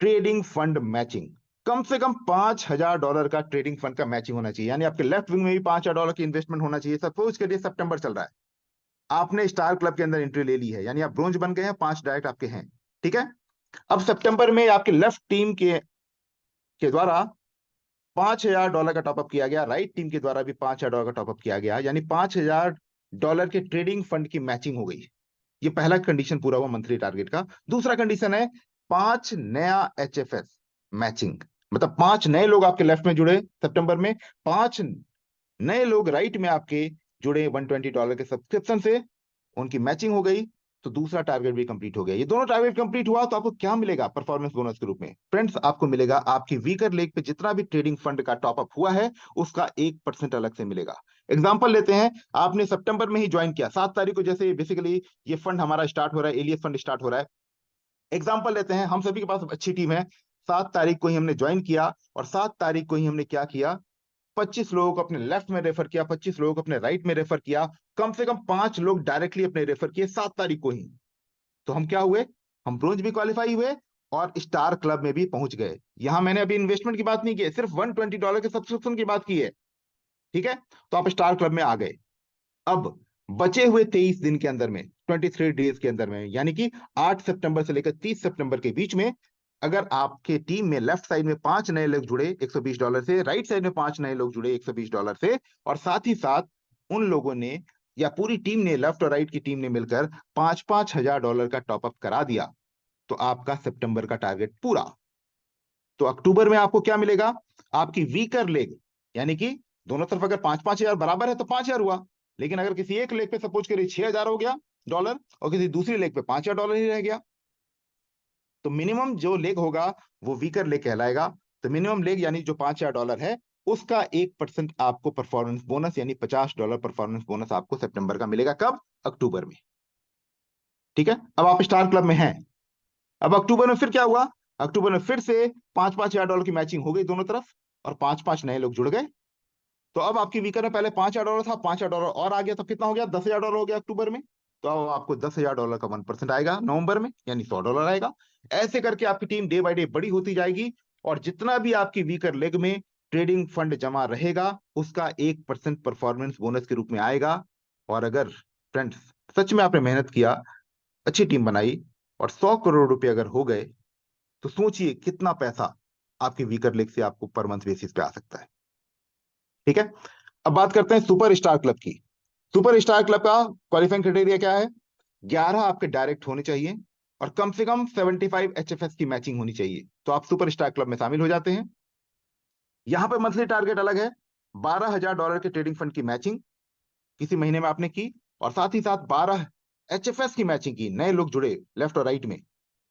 ट्रेडिंग फंड मैचिंग। कम से कम $5,000 का ट्रेडिंग फंड का मैचिंग होना चाहिए, यानी आपके लेफ्ट विंग में भी $5,000 की इन्वेस्टमेंट होना चाहिए। सपोज करिए सितंबर चल रहा है, आपने स्टार क्लब के अंदर एंट्री ले ली है, यानी आप ब्रोंज बन गए हैं, 5 डायरेक्ट आपके हैं, ठीक है। अब सितंबर में आपके लेफ्ट टीम के द्वारा $5,000 का टॉपअप किया गया, राइट टीम के द्वारा भी $5,000 का टॉपअप किया गया, यानी $5,000 के ट्रेडिंग फंड की मैचिंग हो गई। ये पहला कंडीशन पूरा हुआ मंथली टारगेट का। दूसरा कंडीशन है 5 नया HFS मैचिंग, मतलब 5 नए लोग आपके लेफ्ट में जुड़े सितंबर में, 5 नए लोग राइट में आपके जुड़े $120 के सब्सक्रिप्शन से, उनकी मैचिंग हो गई, तो दूसरा टारगेट भी कंप्लीट हो गया। ये दोनों टारगेट कंप्लीट हुआ तो आपको क्या मिलेगा परफॉर्मेंस बोनस के रूप में, फ्रेंड्स आपको मिलेगा आपकी वीकर लेग पे जितना भी ट्रेडिंग फंड का टॉपअप हुआ है उसका 1% अलग से मिलेगा। एग्जांपल लेते हैं, आपने सितंबर में ही ज्वाइन किया, 7 तारीख को, जैसे बेसिकली ये फंड हमारा स्टार्ट हो रहा है, एलियस फंड स्टार्ट हो रहा है। एग्जांपल लेते हैं, हम सभी के पास अच्छी टीम है, 7 तारीख को ही हमने ज्वाइन किया, और 7 तारीख को ही हमने क्या किया, 25 लोगों को अपने लेफ्ट में रेफर किया, 25 लोगों को अपने राइट में रेफर किया, कम से कम 5 लोग डायरेक्टली अपने रेफर किए 7 तारीख को ही। तो हम क्या हुए, हम ब्रोंज भी क्वालिफाई हुए और स्टार क्लब में भी पहुंच गए। यहां मैंने अभी इन्वेस्टमेंट की बात नहीं की है, सिर्फ $120 के सब्सक्रिप्शन की बात की है, ठीक है। तो आप स्टार क्लब में आ गए। अब बचे हुए 23 दिन के अंदर में, 23 डेज के अंदर में, यानी कि 8 सितंबर से लेकर 30 सितंबर के बीच में, अगर आपके टीम में लेफ्ट साइड में 5 नए लोग जुड़े $120 से, राइट साइड में 5 नए लोग जुड़े $120 से, और साथ ही साथ उन लोगों ने या पूरी टीम ने, लेफ्ट और राइट की टीम ने मिलकर $5,000 का टॉपअप करा दिया, तो आपका सितंबर का टारगेट पूरा। तो अक्टूबर में आपको क्या मिलेगा, आपकी वीकर लेग, यानी कि दोनों तरफ अगर 5,000 बराबर है तो 5,000 हुआ, लेकिन अगर किसी एक लेग पे सपोज करिए $6,000 हो गया डॉलर और किसी दूसरी लेग पे $5,000 ही रह गया, तो मिनिमम जो लेग होगा वो वीकर लेग कहलाएगा। तो मिनिमम लेग यानी जो $5,000 है, उसका 1% आपको परफॉर्मेंस बोनस यानी $50 परफॉर्मेंस बोनस आपको सितंबर का मिलेगा। कब, अक्टूबर में, ठीक है। अब आप स्टार क्लब में हैं। अब अक्टूबर में फिर क्या हुआ, अक्टूबर में फिर से $5,000 की मैचिंग हो गई दोनों तरफ और 5-5 नए लोग जुड़ गए। तो अब आपकी वीकर में पहले $5,000 था, $5,000 और आ गया, तो कितना हो गया, $10,000 हो गया अक्टूबर में। तो अब आपको $10,000 का 1% आएगा नवंबर में, यानी $100 आएगा। ऐसे करके आपकी टीम डे बाय डे बड़ी होती जाएगी और जितना भी आपकी वीकर लेग में ट्रेडिंग फंड जमा रहेगा उसका 1% परफॉर्मेंस बोनस के रूप में आएगा। और अगर फ्रेंड्स सच में आपने मेहनत किया, अच्छी टीम बनाई और 100 करोड़ रुपए अगर हो गए, तो सोचिए कितना पैसा आपकी वीकर लेग से आपको पर मंथ बेसिस पे आ सकता है, ठीक है। अब बात करते हैं सुपर स्टार क्लब की। सुपर स्टार क्लब का क्वालिफाइंग क्राइटेरिया क्या है, 11 आपके डायरेक्ट होने चाहिए और कम से कम 75 एचएफएस की मैचिंग होनी चाहिए, तो आप सुपर स्टार क्लब में शामिल हो जाते हैं। यहां पे मंथली टारगेट अलग है, $12,000 के ट्रेडिंग फंड की मैचिंग किसी महीने में आपने की और साथ ही साथ 12 एचएफएस की मैचिंग की, नए लोग जुड़े लेफ्ट और राइट में,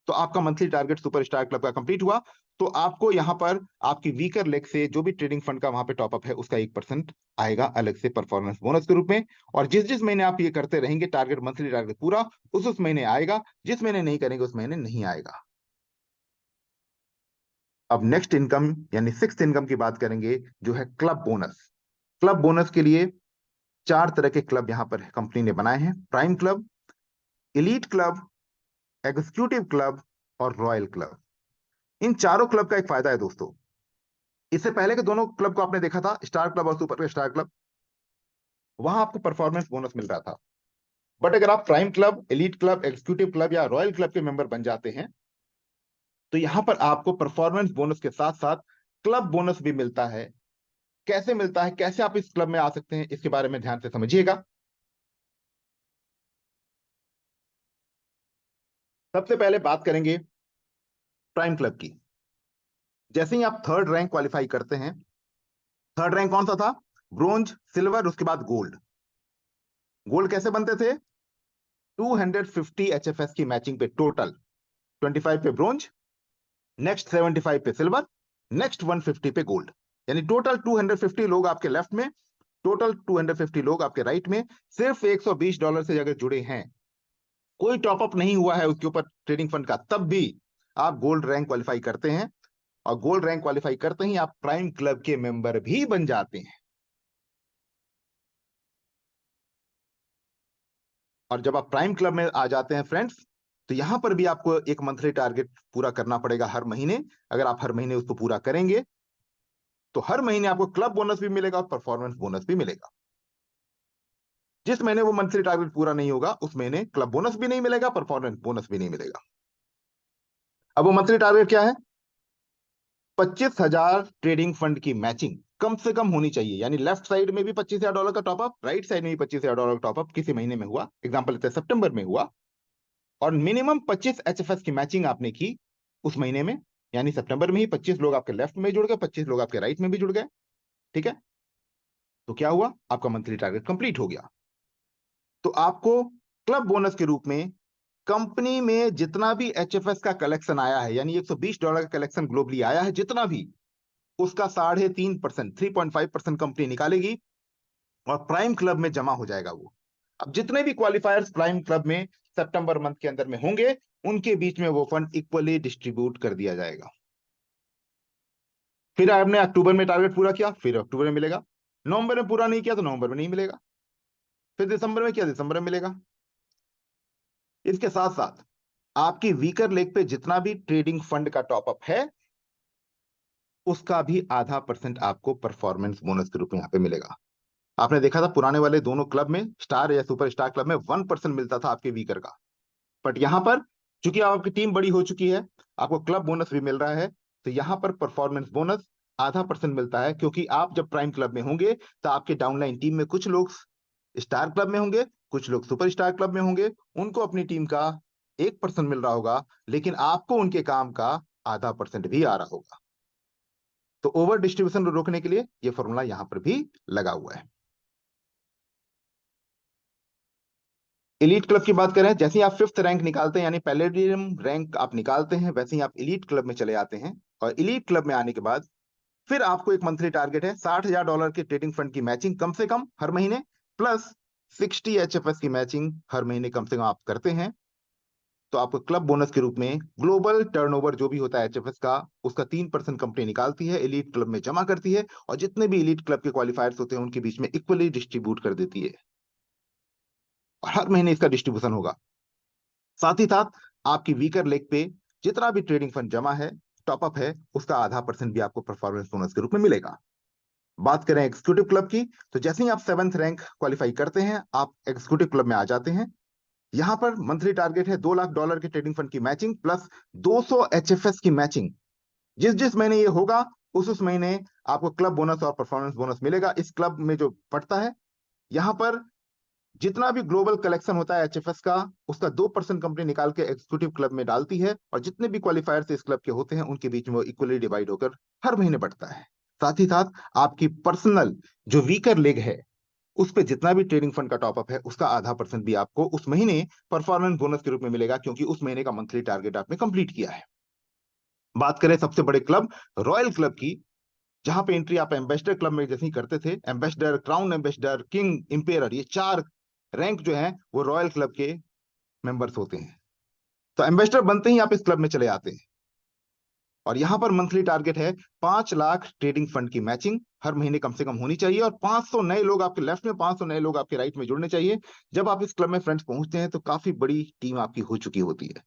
तो आपका monthly target super star club का कंप्लीट हुआ। तो आपको यहां पर आपकी वीकर लेग से जो भी ट्रेडिंग फंड का वहां पे टॉपअप है उसका 1% आएगा अलग से परफॉर्मेंस बोनस के रूप में। और जिस जिस महीने आप ये करते रहेंगे टारगेट, मंथली टारगेट पूरा उस महीने आएगा, जिस महीने नहीं करेंगे उस महीने नहीं आएगा। अब नेक्स्ट इनकम यानी सिक्स्थ इनकम की बात करेंगे, जो है क्लब बोनस। क्लब बोनस के लिए 4 तरह के क्लब यहां पर कंपनी ने बनाए हैं, prime club, elite club, executive club और रॉयल क्लब। इन चारों क्लब का एक फायदा है दोस्तों, इससे पहले के दोनों क्लब को आपने देखा था, स्टार क्लब और सुपर स्टार क्लब, वहां आपको परफॉर्मेंस बोनस मिल रहा था। बट अगर आप prime club, elite club, executive club या रॉयल क्लब के मेंबर बन जाते हैं, तो यहां पर आपको परफॉर्मेंस बोनस के साथ साथ क्लब बोनस भी मिलता है। कैसे मिलता है, कैसे आप इस क्लब में आ सकते हैं, इसके बारे में ध्यान से समझिएगा। सबसे पहले बात करेंगे प्राइम क्लब की। जैसे ही आप थर्ड रैंक क्वालिफाई करते हैं, थर्ड रैंक कौन सा था, ब्रोंज, सिल्वर, उसके बाद गोल्ड। गोल्ड कैसे बनते थे, 250 एचएफएस की मैचिंग पे टोटल, 25 पे ब्रोंज, नेक्स्ट 75 पे सिल्वर, नेक्स्ट 150 पे गोल्ड, यानी टोटल 250 लोग आपके लेफ्ट में, टोटल 250 लोग आपके राइट में। सिर्फ $120 से अगर जुड़े हैं, कोई टॉपअप नहीं हुआ है उसके ऊपर ट्रेडिंग फंड का, तब भी आप गोल्ड रैंक क्वालिफाई करते हैं और गोल्ड रैंक क्वालिफाई करते ही आप प्राइम क्लब के मेंबर भी बन जाते हैं। और जब आप प्राइम क्लब में आ जाते हैं फ्रेंड्स, तो यहां पर भी आपको एक मंथली टारगेट पूरा करना पड़ेगा हर महीने। अगर आप हर महीने उसको पूरा करेंगे तो हर महीने आपको क्लब बोनस भी मिलेगा और परफॉर्मेंस बोनस भी मिलेगा। जिस महीने वो मंथली टारगेट पूरा नहीं होगा उस महीने क्लब बोनस भी नहीं मिलेगा, परफॉर्मेंस बोनस भी नहीं मिलेगा। अब वो मंथली टारगेट क्या है, 25,000 ट्रेडिंग फंड की मैचिंग कम से कम होनी चाहिए, यानी लेफ्ट साइड में भी $25,000 का टॉपअप, राइट साइड में भी $25,000 का टॉपअप किसी महीने में हुआ, एग्जांपल लेते हैं सितंबर में हुआ, और मिनिमम 25 एचएफएस की मैचिंग आपने की उस महीने में, यानी सितंबर में ही 25 लोग आपके लेफ्ट में जुड़ गए, 25 लोग आपके राइट में भी जुड़ गए, ठीक है। तो क्या हुआ, आपका मंथली टारगेट कंप्लीट हो गया। तो आपको क्लब बोनस के रूप में कंपनी में जितना भी एचएफएस का कलेक्शन आया है, यानी $120 का कलेक्शन ग्लोबली आया है, जितना भी, उसका 3.5%, 3.5% कंपनी निकालेगी और प्राइम क्लब में जमा हो जाएगा वो। अब जितने भी क्वालिफायर्स प्राइम क्लब में सितंबर मंथ के अंदर में होंगे, उनके बीच में वो फंड इक्वली डिस्ट्रीब्यूट कर दिया जाएगा। फिर आपने अक्टूबर में टारगेट पूरा किया, फिर अक्टूबर में मिलेगा। नवंबर में पूरा नहीं किया तो नवंबर में नहीं मिलेगा। फिर दिसंबर में किया, दिसंबर में मिलेगा। इसके साथ साथ आपकी वीकर लेग पे जितना भी ट्रेडिंग फंड का टॉपअप है, उसका भी ½ % आपको परफॉर्मेंस बोनस के रूप में यहाँ पे मिलेगा। आपने देखा था पुराने वाले दोनों क्लब में, स्टार या सुपर स्टार क्लब में 1% मिलता था आपके वीकर का। बट यहाँ पर चूंकि आपकी टीम बड़ी हो चुकी है, आपको क्लब बोनस भी मिल रहा है, तो यहाँ पर परफॉर्मेंस बोनस ½ % मिलता है। क्योंकि आप जब प्राइम क्लब में होंगे तो आपके डाउनलाइन टीम में कुछ लोग स्टार क्लब में होंगे, कुछ लोग सुपर स्टार क्लब में होंगे, उनको अपनी टीम का 1% मिल रहा होगा, लेकिन आपको उनके काम का ½ % भी आ रहा होगा। तो ओवर डिस्ट्रीब्यूशन को रोकने के लिए यह फॉर्मूला यहां पर भी लगा हुआ है। एलीट क्लब की बात करें, जैसे ही आप 5th रैंक निकालते हैं, यानी पैलेडियम रैंक आप निकालते हैं, वैसे ही आप एलीट क्लब में चले आते हैं। और एलीट क्लब में आने के बाद फिर आपको एक मंथली टारगेट है $60,000 के ट्रेडिंग फंड की मैचिंग कम से कम हर महीने, प्लस 60 HFS की मैचिंग हर महीने कम से कम आप करते हैं। तो आपको क्लब बोनस के रूप में ग्लोबल टर्नओवर जो भी होता है HFS का, उसका 3% कंपनी निकालती है, एलीट क्लब में जमा करती है, और जितने भी एलीट क्लब के क्वालिफायर्स होते हैं उनके बीच में इक्वली डिस्ट्रीब्यूट कर देती है। और हर महीने इसका डिस्ट्रीब्यूशन होगा। साथ ही साथ आपकी वीकर लेग पे जितना भी ट्रेडिंग फंड जमा है, टॉपअप है, उसका ½ % भी आपको परफॉर्मेंस बोनस के रूप में मिलेगा। बात करें एग्जीक्यूटिव क्लब की, तो जैसे ही आप 7th रैंक क्वालिफाई करते हैं, आप एग्जीक्यूटिव क्लब में आ जाते हैं। यहां पर मंथली टारगेट है $2 लाख के ट्रेडिंग फंड की मैचिंग प्लस 200 HFS की मैचिंग। जिस जिस महीने ये होगा, उस महीने आपको क्लब बोनस और परफॉर्मेंस बोनस मिलेगा। इस क्लब में जो पड़ता है, यहां पर जितना भी ग्लोबल कलेक्शन होता है HFS का, उसका 2% कंपनी निकाल के एग्जीक्यूटिव क्लब में डालती है, और जितने भी क्वालिफायर्स इस क्लब के होते हैं उनके बीच में वो इक्वली डिवाइड होकर हर महीने बढ़ता है। साथ ही साथ आपकी पर्सनल जो वीकर लेग है, उस पे जितना भी ट्रेडिंग फंड का टॉपअप है, उसका ½ % भी आपको उस महीने परफॉर्मेंस बोनस के रूप में मिलेगा, क्योंकि उस महीने का मंथली टारगेट आपने कंप्लीट किया है। बात करें सबसे बड़े क्लब रॉयल क्लब की, जहां पे एंट्री आप एम्बेसडर क्लब में जैसे ही करते थे, ambassador, crown ambassador, king, impair, ये 4 रैंक जो है वो रॉयल क्लब के मेंबर्स होते हैं। तो एम्बेसडर बनते ही आप इस क्लब में चले आते हैं, और यहां पर मंथली टारगेट है 5 लाख ट्रेडिंग फंड की मैचिंग हर महीने कम से कम होनी चाहिए, और 500 नए लोग आपके लेफ्ट में, 500 नए लोग आपके राइट में जुड़ने चाहिए। जब आप इस क्लब में फ्रेंड्स पहुंचते हैं तो काफी बड़ी टीम आपकी हो चुकी होती है।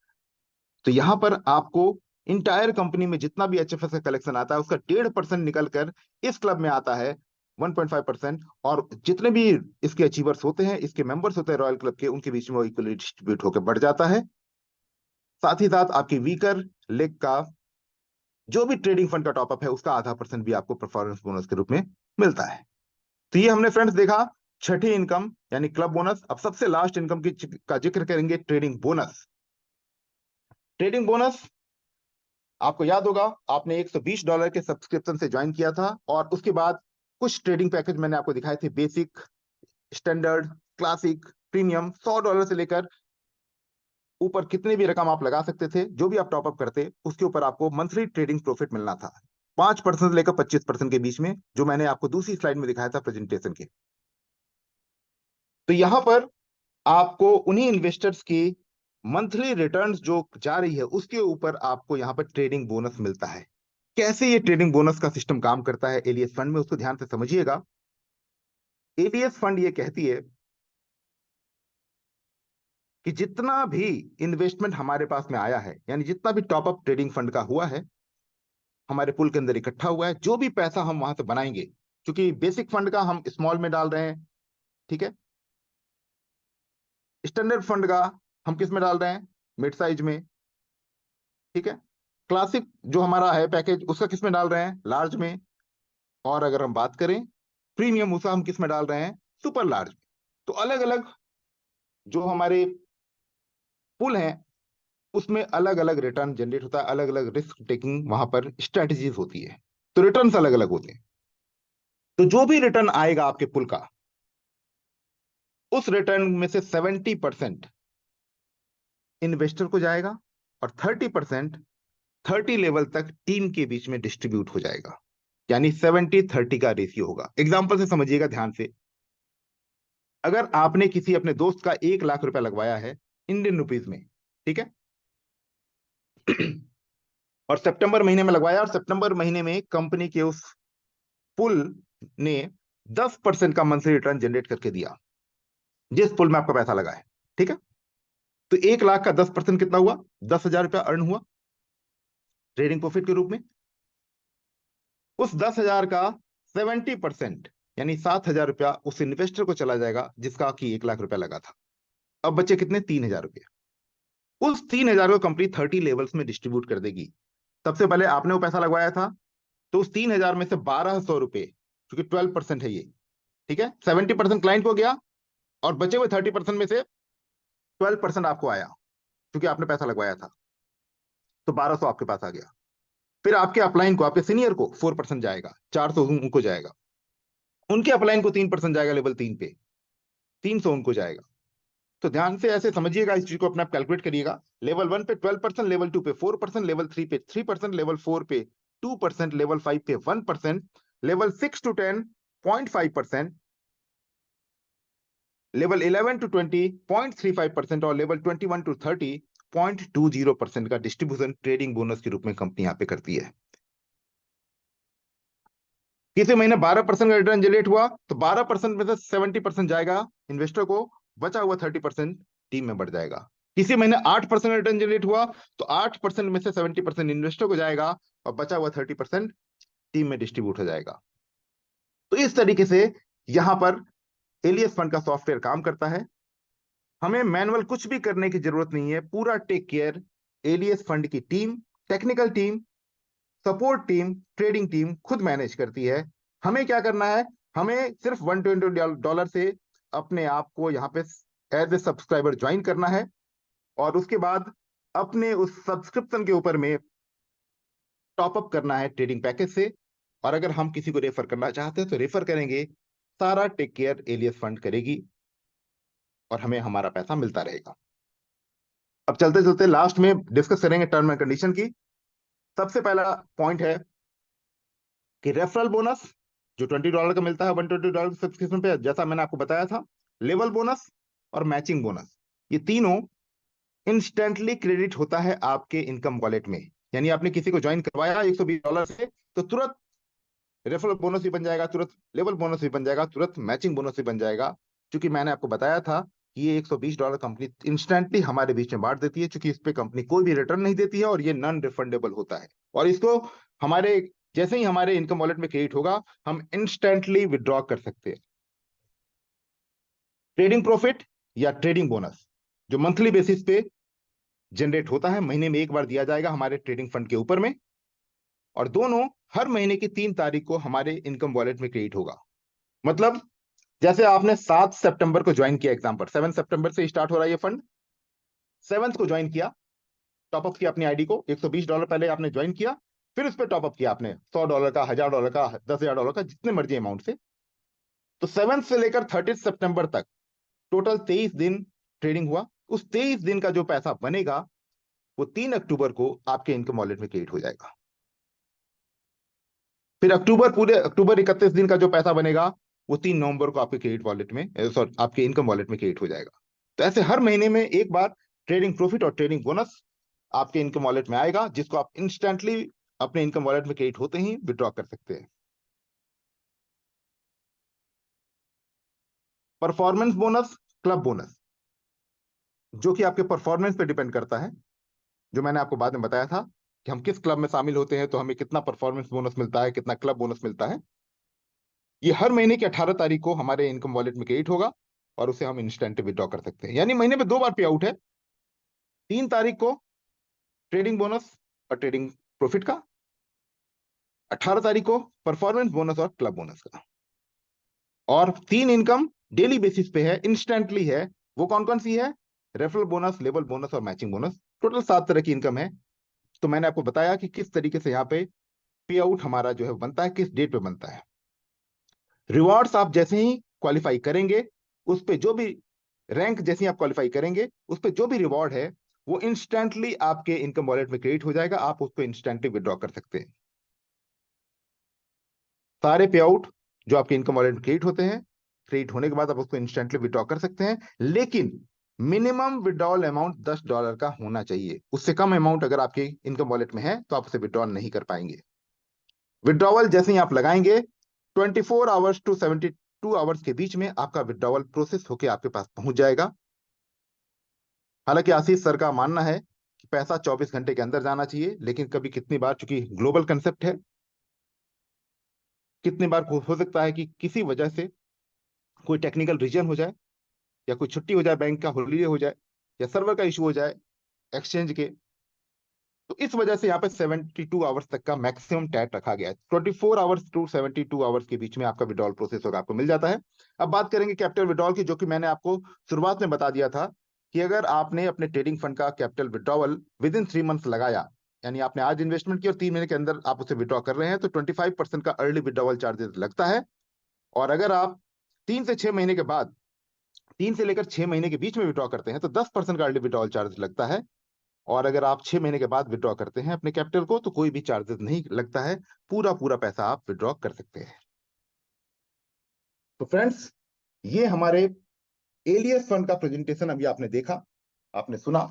तो यहां पर आपको इंटायर कंपनी में जितना भी HFS का कलेक्शन आता है, उसका 1.5% निकल कर इस क्लब में आता है, 1.5%। और जितने भी इसके अचीवर्स होते हैं, इसके मेंबर्स होते हैं रॉयल क्लब के, उनके बीच में वो इक्वली डिस्ट्रीब्यूट होकर बढ़ जाता है। साथ ही साथ आपकी वीकर लेग का जो भी ट्रेडिंग फंड का टॉपअप है, उसका ½ % भी आपको परफॉर्मेंस बोनस के रूप में मिलता है। तो ये हमने फ्रेंड्स देखा छठी इनकम यानी क्लब बोनस। अब सबसे लास्ट इनकम का जिक्र करेंगे, ट्रेडिंग बोनस। ट्रेडिंग बोनस आपको याद होगा, आपने $120 के सब्सक्रिप्शन से ज्वाइन किया था, और उसके बाद कुछ ट्रेडिंग पैकेज मैंने आपको दिखाए थे, बेसिक, स्टैंडर्ड, क्लासिक, प्रीमियम। $100 से लेकर ऊपर कितनी भी रकम आप लगा सकते थे, जो भी आप टॉपअप करते उसके ऊपर आपको मंथली ट्रेडिंग प्रॉफिट मिलना था, 5% से लेकर 25% के बीच में, जो मैंने आपको दूसरी स्लाइड में दिखाया था प्रेजेंटेशन के। तो यहां पर आपको उन्हीं इन्वेस्टर्स की मंथली रिटर्न्स जो जा रही है, उसके ऊपर आपको यहां पर ट्रेडिंग बोनस मिलता है। कैसे ये ट्रेडिंग बोनस का सिस्टम काम करता है एलियस फंड में, उसको ध्यान से समझिएगा। एलियस फंड ये कहती है कि जितना भी इन्वेस्टमेंट हमारे पास में आया है, यानी जितना भी टॉपअप ट्रेडिंग फंड का हुआ है, हमारे पुल के अंदर इकट्ठा हुआ है, जो भी पैसा हम वहां से बनाएंगे, क्योंकि बेसिक फंड का हम स्मॉल में डाल रहे हैं, ठीक है, स्टैंडर्ड फंड का हम किस में डाल रहे हैं, मिड साइज में, ठीक है, क्लासिक जो हमारा है पैकेज, उसका किस में डाल रहे हैं, लार्ज में, और अगर हम बात करें प्रीमियम, उसका हम किस में डाल रहे हैं, सुपर लार्ज में। तो अलग अलग जो हमारे पुल हैं, उसमें अलग अलग रिटर्न जनरेट होता है, अलग अलग रिस्क टेकिंग वहां पर स्ट्रेटजीज होती है, तो रिटर्न अलग अलग होते हैं। तो जो भी रिटर्न आएगा आपके पुल का, उस रिटर्न में से 70% इन्वेस्टर को जाएगा, और 30% 30 लेवल तक टीम के बीच में डिस्ट्रीब्यूट हो जाएगा, यानी 70-30 का रेशियो होगा। एग्जाम्पल से समझिएगा ध्यान से। अगर आपने किसी अपने दोस्त का 1 लाख रुपया लगवाया है इंडियन रुपीज में, ठीक है, और सितंबर महीने में लगवाया, और सितंबर महीने में कंपनी के उस पुल ने 10% का मंथली रिटर्न जनरेट करके दिया, जिस पुल में आपका पैसा लगा है। ठीक है, तो 1 लाख का 10% कितना हुआ? 10,000 रुपया अर्न हुआ ट्रेडिंग प्रॉफिट के रूप में। उस 10,000 का 70% यानी 7,000 रुपया उस इन्वेस्टर को चला जाएगा जिसका कि 1 लाख रुपया लगा था। अब बचे कितने? 3,000 रुपये। उस 3,000 को कंपनी 30 लेवल्स में डिस्ट्रीब्यूट कर देगी। सबसे पहले आपने वो पैसा लगवाया था, तो उस 3,000 में से 1,200 रुपए, क्योंकि 12% है ये, ठीक है, 70% क्लाइंट को गया और बचे हुए 30% में से 12% आपको आया, क्योंकि आपने पैसा लगवाया था, तो 1,200 आपके पास आ गया। फिर आपके अपलाइन को, आपके सीनियर को 4% जाएगा, 400 उनको जाएगा। उनके अपलाइन को 3% जाएगा लेवल 3 पे, 300 उनको जाएगा। तो ध्यान से ऐसे समझिएगा, इस चीज को अपने आप कैलकुलेट करिएगा। लेवल 1 पे 12%, लेवल 2 पे 4%, लेवल 3 पे 3%, लेवल 4 पे 2%, लेवल 5 पे 1%, लेवल 6 to 10 0.5%, लेवल 11 to 20 0.35% और लेवल 21 to 30 0.20% का डिस्ट्रीब्यूशन ट्रेडिंग बोनस के रूप में कंपनी यहाँ पे करती है। किसी महीने 12% का रिटर्न जनरेट हुआ तो 12% में से 70% जाएगा इन्वेस्टर को, बचा हुआ 30% टीम में बढ़ जाएगा। किसी महीने 8% रिटर्न जनरेट हुआ तो 8% में से 70% इन्वेस्टर को जाएगा और बचा हुआ 30% टीम में डिस्ट्रीब्यूट हो जाएगा। तो इस तरीके से यहां पर एलियस फंड का सॉफ्टवेयर काम करता है। हमें मैनुअल कुछ भी करने की जरूरत नहीं है, पूरा टेक केयर एलियस फंड की team, technical team, support team, trading team खुद मैनेज करती है। हमें क्या करना है? हमें सिर्फ $120 से अपने आप को यहाँ पे एज ए सब्सक्राइबर ज्वाइन करना है, और उसके बाद अपने उस सब्सक्रिप्शन के ऊपर में टॉपअप करना है ट्रेडिंग पैकेज से। और अगर हम किसी को रेफर करना चाहते हैं तो रेफर करेंगे, सारा टेक केयर एलियस फंड करेगी और हमें हमारा पैसा मिलता रहेगा। अब चलते चलते लास्ट में डिस्कस करेंगे टर्म एंड कंडीशन की। सबसे पहला पॉइंट है कि रेफरल बोनस जो $20 का मिलता है $120 सब्सक्रिप्शन पे, जैसा मैंने आपको बताया था, लेवल बोनस और मैचिंग बोनस, ये तीनों इंस्टेंटली क्रेडिट होता है आपके इनकम वॉलेट में। यानी आपने किसी को ज्वाइन करवाया $120 से, तो तुरंत रेफरल बोनस भी बन जाएगा, तुरंत लेवल बोनस भी बन जाएगा, तुरंत मैचिंग बोनस भी बन जाएगा। क्योंकि मैंने आपको बताया था कि ये $120 कंपनी इंस्टेंटली हमारे बीच में बांट देती है, क्योंकि इस पे कंपनी कोई भी रिटर्न नहीं देती है और ये नॉन रिफंडेबल होता है। और इसको हमारे जैसे ही हमारे इनकम वॉलेट में क्रेडिट होगा, हम इंस्टेंटली विड्रॉ कर सकते हैं। ट्रेडिंग प्रॉफिट या ट्रेडिंग बोनस जो मंथली बेसिस पे जनरेट होता है, महीने में एक बार दिया जाएगा हमारे ट्रेडिंग फंड के ऊपर में, और दोनों हर महीने की 3 तारीख को हमारे इनकम वॉलेट में क्रेडिट होगा। मतलब जैसे आपने 7 सितंबर को ज्वाइन किया, एग्जाम्पल 7 सितंबर से स्टार्ट हो रहा है ये फंड, 7 को ज्वाइन किया, टॉपअप किया अपनी आईडी को, $120 पहले आपने ज्वाइन किया, फिर उस पर टॉपअप किया आपने $100 का, $1,000 का, $10,000 का, जितने मर्जी अमाउंट से। तो 7 से लेकर 30 सितंबर तक टोटल 23 दिन ट्रेडिंग हुआ। उस 23 दिन का जो पैसा बनेगा वो 3 अक्टूबर को आपके इनकम वॉलेट में क्रेडिट हो जाएगा। फिर पूरे अक्टूबर 31 दिन का जो पैसा बनेगा वो 3 नवंबर को आपके क्रेडिट वॉलेट में, सॉरी, आपके इनकम वॉलेट में क्रेडिट हो जाएगा। तो ऐसे हर महीने में एक बार ट्रेडिंग प्रॉफिट और ट्रेडिंग बोनस आपके इनकम वॉलेट में आएगा, जिसको आप इंस्टेंटली अपने इनकम वॉलेट में क्रेडिट होते ही विड्रॉ कर सकते हैं। परफॉर्मेंस बोनस, क्लब बोनस, जो कि आपके परफॉर्मेंस पे डिपेंड करता है, जो मैंने आपको बाद में बताया था कि हम किस क्लब में शामिल होते हैं तो हमें कितना परफॉर्मेंस बोनस मिलता है, कितना क्लब बोनस मिलता है। ये हर महीने की 18 तारीख को हमारे इनकम वॉलेट में क्रेडिट होगा और उसे हम इंस्टेंट विड्रॉ कर सकते हैं। यानी महीने में 2 बार पे आउट है, 3 तारीख को ट्रेडिंग बोनस और ट्रेडिंग प्रॉफिट का, 18 तारीख को परफॉर्मेंस बोनस और क्लब बोनस का। और 3 इनकम डेली बेसिस पे है, इंस्टेंटली है। वो कौन कौन सी है? रेफरल बोनस, लेवल बोनस और मैचिंग बोनस। टोटल 7 तरह की इनकम है। तो मैंने आपको बताया कि किस तरीके से यहाँ पे पे आउट हमारा जो है बनता है, किस डेट पे बनता है। रिवॉर्ड्स आप जैसे ही क्वालिफाई करेंगे, उस पे जो भी रैंक जैसे ही आप क्वालिफाई करेंगे, उस पे जो भी रिवॉर्ड है वो इंस्टेंटली आपके इनकम वॉलेट में क्रेडिट हो जाएगा, आप उसको इंस्टेंटली विड्रॉ कर सकते हैं। सारे पे आउट जो आपके इनकम वॉलेट में क्रेडिट होते हैं, क्रेडिट होने के बाद आप उसको इंस्टेंटली विड्रॉ कर सकते हैं। लेकिन मिनिमम विड्रॉल अमाउंट $10 का होना चाहिए। उससे कम अमाउंट अगर आपके इनकम वॉलेट में है तो आप उसे विड्रॉल नहीं कर पाएंगे। विड्रॉवल जैसे ही आप लगाएंगे 24 आवर्स टू 72 आवर्स के बीच में आपका विड्रॉवल प्रोसेस होकर आपके पास पहुंच जाएगा। हालांकि आशीष सर का मानना है कि पैसा 24 घंटे के अंदर जाना चाहिए, लेकिन कभी कितनी बार, चूंकि ग्लोबल कंसेप्ट है, कितनी बार हो सकता है कि किसी वजह से कोई टेक्निकल रीजन हो जाए, या कोई छुट्टी हो जाए, बैंक का हॉलीडे हो जाए, या सर्वर का इशू हो जाए एक्सचेंज के, तो इस वजह से यहाँ पे 72 आवर्स तक का मैक्सिमम टाइम रखा गया है। 24 आवर्स टू 72 आवर्स के बीच में आपका विड्रॉल प्रोसेस होगा, आपको मिल जाता है। अब बात करेंगे कैपिटल विड्रॉल की, जो कि मैंने आपको शुरुआत में बता दिया था कि अगर आपने अपने ट्रेडिंग फंड का capital withdrawal with in 3 months लगाया, यानी आपने आज इन्वेस्टमेंट किया और 3 महीने के अंदर आप उसे विड्रॉ कर रहे हैं, तो 25% का अर्ली विड्रॉवल चार्जेस लगता है। और अगर आप 3 से 6 महीने के बाद, 3 से लेकर 6 महीने के बीच में विड्रॉ करते हैं, तो 10% का अर्ली विड्रॉवल चार्ज लगता है। और अगर आप 6 महीने के बाद विड्रॉ करते हैं अपने कैपिटल को, तो कोई भी चार्जेस नहीं लगता है, पूरा पूरा पैसा आप विड्रॉ कर सकते हैं। तो फ्रेंड्स, ये हमारे एलियस फंड का प्रेजेंटेशन अभी आपने देखा, आपने सुना।